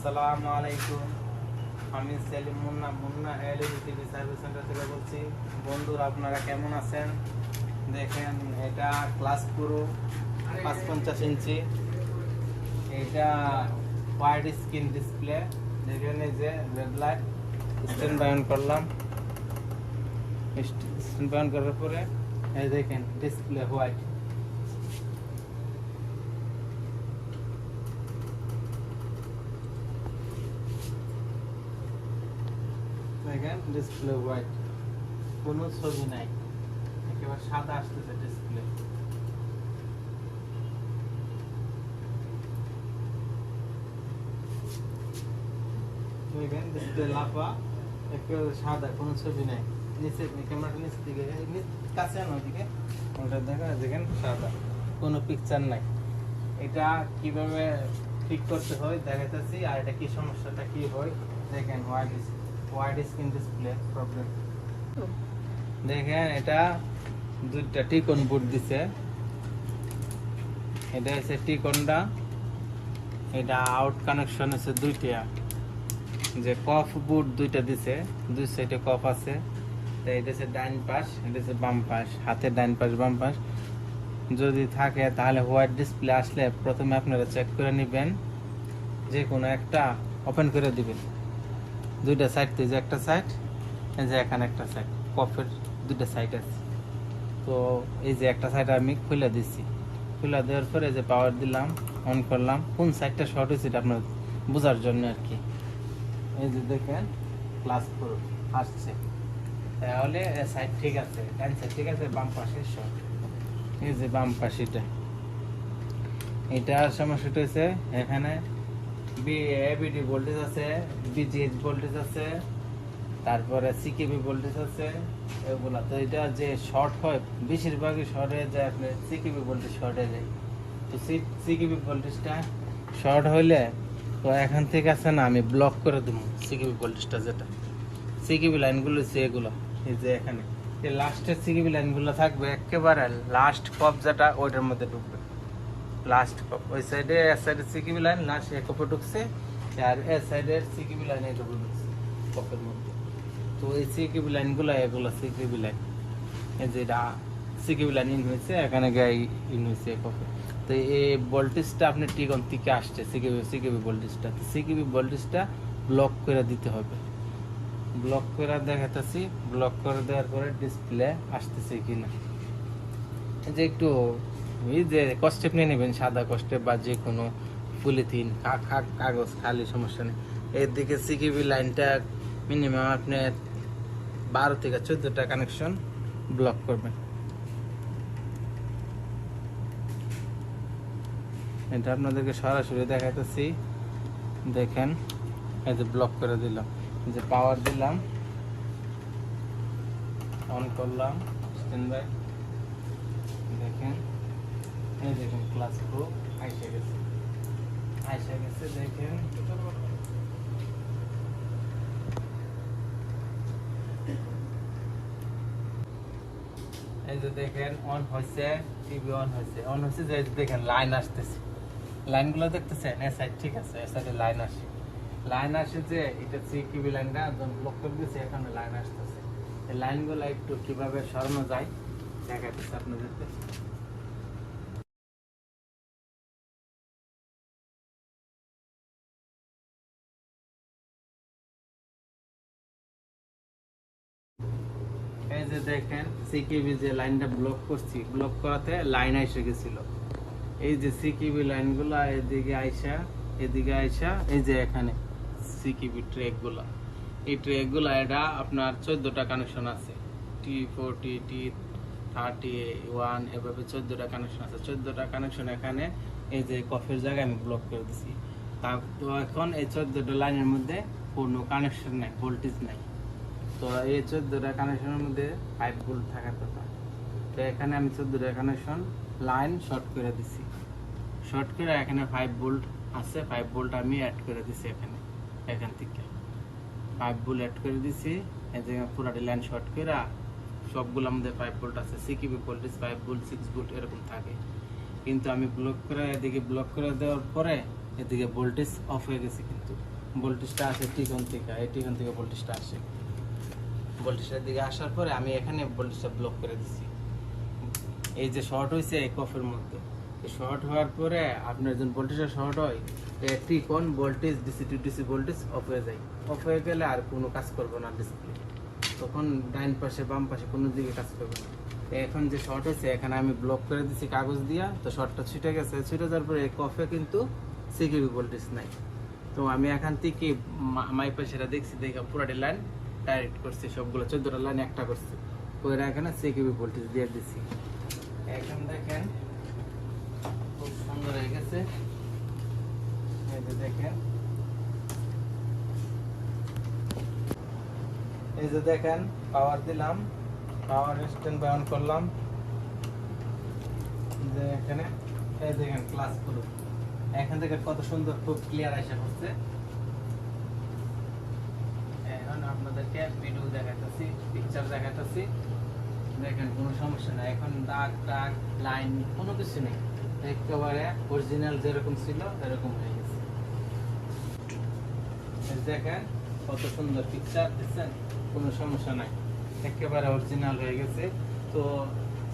আসসালামু আলাইকুম। আমি Selim Munna Munna LED TV service centre থেকে বলছি। বন্ধুরা, আপনারা কেমন আছেন? দেখেন, এটা ক্লাস পুরো ৫৫ ইঞ্চি। এটা ওয়াইড স্ক্রিন ডিসপ্লে। দেখেন, এই যে red light stand by on করলাম। স্ট্যান্ড বাই অন করার পরে এই দেখেন ডিসপ্লে হোয়াইট। দেখেন ডিসপ্লে হোয়াইট, কোনো ছবি নাই, একেবারে সাদা আসতেছে ডিসপ্লে। দেখেন ডিসপ্লে লাফা, একেবারে সাদা, কোনো ছবি নাই। নিচে ক্যামেরাটা নিচের দিকে কাছে আনো, ওদিকে ওটা দেখেন সাদা, কোনো পিকচার নাই। এটা কিভাবে ঠিক করতে হয় দেখাতেছি, আর এটা কি সমস্যাটা কি হয় দেখেন। Wide screen display problem. দেখেন, এটা দুইটা টিকন বুট দিছে। এটা হচ্ছে টিকনটা, এটা আউট কানেকশন আছে দুইটা। যে কফ বুট দুইটা দিছে, দুই সাইডে কফ আছে। এটা হচ্ছে ডাইন পাশ, এটা হচ্ছে বাম পাশ, হাতের ডাইন পাশ বাম পাশ। যদি থাকে তাহলে হোয়াইট ডিসপ্লে আসলে প্রথমে আপনারা চেক করে নেবেন, যে কোনো একটা ওপেন করে দিবেন। দুইটা সাইড, যে একটা সাইড, এই যে এখানে একটা সাইড, কফের দুইটা সাইড আছে। তো এই যে একটা সাইড আমি খুলে দিচ্ছি। খুলে দেওয়ার পরে যে পাওয়ার দিলাম, অন করলাম। কোন সাইডটা শর্ট হয়েছে এটা আপনার বোঝার জন্য আর কি। এই যে দেখেন ক্লাস 4 আসছে, তাহলে সাইড ঠিক আছে, ডান সাইড ঠিক আছে, বাম পাশে শর্ট। এই যে বাম পাশেটা, এটার সমস্যাটা হচ্ছে এখানে এবিডি ভোল্টেজ আছে, বিজিএইচ ভোল্টেজ আছে, তারপরে সিকেবি ভোল্টেজ আছে, এগুলা। তো এটা যে শর্ট হয়, বেশিরভাগই শর্ট হয়ে যায়, আপনার সিকেবি ভোল্টেজ শর্ট হয়ে যায়। তো সিকেবি ভোল্টেজটা শর্ট হইলে তো এখান থেকে আছে না, আমি ব্লক করে দেবো সিকেবি ভোল্টেজটা। যেটা সিকেবি লাইনগুলো হচ্ছে এগুলো, এই যে এখানে এই লাস্টের সিকেবি লাইনগুলো থাকবে, একেবারে লাস্ট কপ যেটা ওইটার মধ্যে ঢুকবে। লাস্ট কপ ওই সাইডে, এ সাইডের সিকেবি লাইন লাস্ট এ কপে ঢুকছে, আর এ সাইডের সিকেবি লাইন এই কপে ঢুকছে কপের মধ্যে। তো এই সিকেবি লাইনগুলো এগুলো সিকেবি লাইন, এই যে এটা সিকেবি লাইন ইন হয়েছে, এখানে গায়ে ইন হয়েছে কপে। তো এই ভোল্টেজটা আপনি টিকন থেকে আসছে সিকেবি ভোল্টেজটা, তো সিকেবি ভোল্টেজটা ব্লক করে দিতে হবে। ব্লক করে দেখাতেছি, ব্লক করে দেওয়ার পরে ডিসপ্লে আসতেছে কিনা। এই যে একটু এই যে কস্টেপ নিয়ে নেবেন, সাদা কস্টেপ বা যে কোনো পলিথিন কাগজ, খালি সমস্যা নেই। এর দিকে সিকেবি লাইনটা মিনিমাম আপনি 12 থেকে 14টা কানেকশন ব্লক করবেন। এটা আপনাদেরকে সরাসরি দেখাইতেছি, দেখেন। এই যে ব্লক করে দিলাম, যে পাওয়ার দিলাম, অন করলাম, স্ট্যান্ড বাই। দেখেন, এই দেখেন ক্লাস 4 আইসা গেছে, দেখেন। এই যে দেখেন অন হয়েছে, টিভি অন হয়েছে, যে দেখেন লাইন আসতেছে, লাইনগুলো দেখতেছেন। এ সাইড ঠিক আছে, এ সাইডে লাইন আসে যে এটা সিকিবি লাইনটা একদম ব্লক করে দিয়েছে, এখানে লাইন আসতেছে। এই লাইনগুলো একটু কিভাবে সরানো যায় দেখাইতেছে আপনাদেরকে। এই যে দেখেন সিকিবি যে লাইনটা ব্লক করছি, ব্লক করাতে লাইন এসে গেছিল। এই যে সিকিবি লাইনগুলো এদিকে আইসা, এই যে এখানে সিকিবি ট্র্যাকগুলো, এই ট্র্যাকগুলো এটা আপনার 14টা কানেকশন আছে, T40 T31 এভাবে 14টা কানেকশন আছে। 14টা কানেকশন এখানে এই যে কফের জায়গায় আমি ব্লক করে দিছি। তো এখন এই 14টা লাইনের মধ্যে কোনো কানেকশন নাই, ভোল্টেজ নাই। তো এই 14টা কানেকশনের মধ্যে 5 ভোল্ট থাকার কথা। তো এখানে আমি 14টা কানেকশন লাইন শর্ট করে দিছি, শর্ট করে এখানে 5 ভোল্ট আছে, 5 ভোল্ট আমি অ্যাড করে দিছি এখান থেকে 5 ভোল্ট অ্যাড করে দিছি। এই যে পুরাটি লাইন শর্ট করে সবগুলো আমাদের 5 ভোল্ট আছে। সিকিবি ভোল্টেজ 5 ভোল্ট 6 ভোল্ট এরকম থাকে, কিন্তু আমি ব্লক করে এদিকে ব্লক করে দেওয়ার পরে এদিকে ভোল্টেজ অফ হয়ে গেছে, কিন্তু ভোল্টেজটা আসে টিকন থেকে, এই টিকন থেকে ভোল্টেজটা আসে। ভোল্টেজটার দিকে আসার পরে আমি এখানে ভোল্টেজটা ব্লক করে দিচ্ছি। এই যে শর্ট হয়েছে এই কফের মধ্যে, শর্ট হওয়ার পরে আপনার যখন ভোল্টেজটা শর্ট হয়, T-con voltage DC two DC voltage of হয়ে যায়। অফ হয়ে গেলে আর কোনো কাজ করবে না ডিসপ্লে, তখন ডাইন পাশে বাম পাশে কোনো দিকে কাজ করবে না। এখন যে শর্ট হয়েছে এখানে আমি ব্লক করে দিচ্ছি কাগজ দিয়া, তো শর্টটা ছুটে গেছে। ছুটে যাওয়ার পরে কফে কিন্তু সিকিউরিটি ভোল্টেজ নাই। তো আমি এখান থেকে মাইপে সেটা দেখছি, দেখে পুরাটি লাইন ডাইরেক্ট করছি, সবগুলো 14টা লাইন একটা করছি, করে এখানে সিকিউরিটি ভোল্টেজ দিয়ে দিচ্ছি। এখন দেখেন খুব সুন্দর হয়ে গেছে। এই যে দেখেন, এই যে দেখেন পাওয়ার দিলাম, পাওয়ার স্ট্যান্ড বাই অন করলাম, যে এখানে এই দেখেন ক্লাস পুরো এখান থেকে কত সুন্দর খুব ক্লিয়ার আসা হচ্ছে। এখন আপনাদেরকে ভিডিও দেখাতেছি, পিকচার দেখাতেছি, দেখেন কোনো সমস্যা নাই। এখন দাগ দাগ লাইন কোনো কিছু নেই, একেবারে অরিজিনাল যেরকম ছিল এরকম হয়ে গেছে। দেখেন কত সুন্দর পিকচার দিচ্ছেন, কোনো সমস্যা নাই, একেবারে অরিজিনাল হয়ে গেছে। তো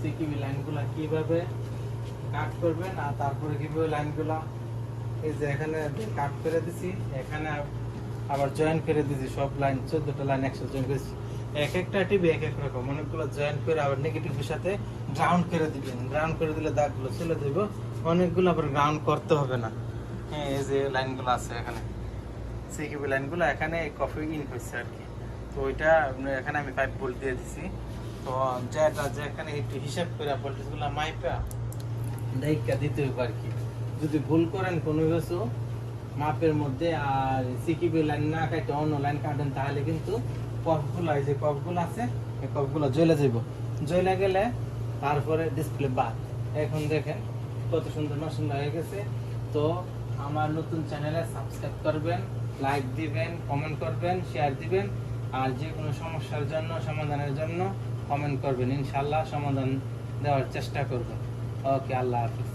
সিকিউবি লাইনগুলা কিভাবে কাট করবেন আর তারপরে কিভাবে লাইনগুলা, এই যে এখানে কাট করে দিছি, এখানে আবার জয়েন করে দিছি, সব লাইন 14টা লাইন একসাথে জয়েন করেছি। এক একটা টিভি এক এক রকম, অনেকগুলো জয়েন করে আবার নেগেটিভের সাথে গ্রাউন্ড করে দিবেন। গ্রাউন্ড করে দিলে দাগগুলো চলে যাব, অনেকগুলো আবার গ্রাউন্ড করতে হবে না। হ্যাঁ, এই যে লাইনগুলো আছে এখানে সিকিউবি লাইনগুলো, এখানে কফি ইন হয়েছে আর কি। তো ওইটা এখানে আমি 5 ভোল্ট দিয়ে দিছি। তো যেটা যেখানে একটু হিসাব করে ভোল্টেজগুলো মাইপা দেখা দিতে হবে আর কি। যদি ভুল করেন কোনো কিছু মাপের মধ্যে আর সিকিউবি লাইন না কাটে অন্য লাইন কাটেন, তাহলে কিন্তু কফগুলো, এই যে কফগুলো আছে এই কফগুলো জ্বলে যাব, জ্বলে গেলে তারপরে ডিসপ্লে বাদ। এখন দেখেন কত সুন্দর মাশাআল্লাহ হয়ে গেছে। তো আমার নতুন চ্যানেলে সাবস্ক্রাইব করবেন, লাইক দিবেন, কমেন্ট করবেন, শেয়ার দিবেন, আর যে কোনো সমস্যার জন্য সমাধানের জন্য কমেন্ট করবেন, ইনশাআল্লাহ সমাধান দেওয়ার চেষ্টা করব। ওকে, আল্লাহ হাফিজ।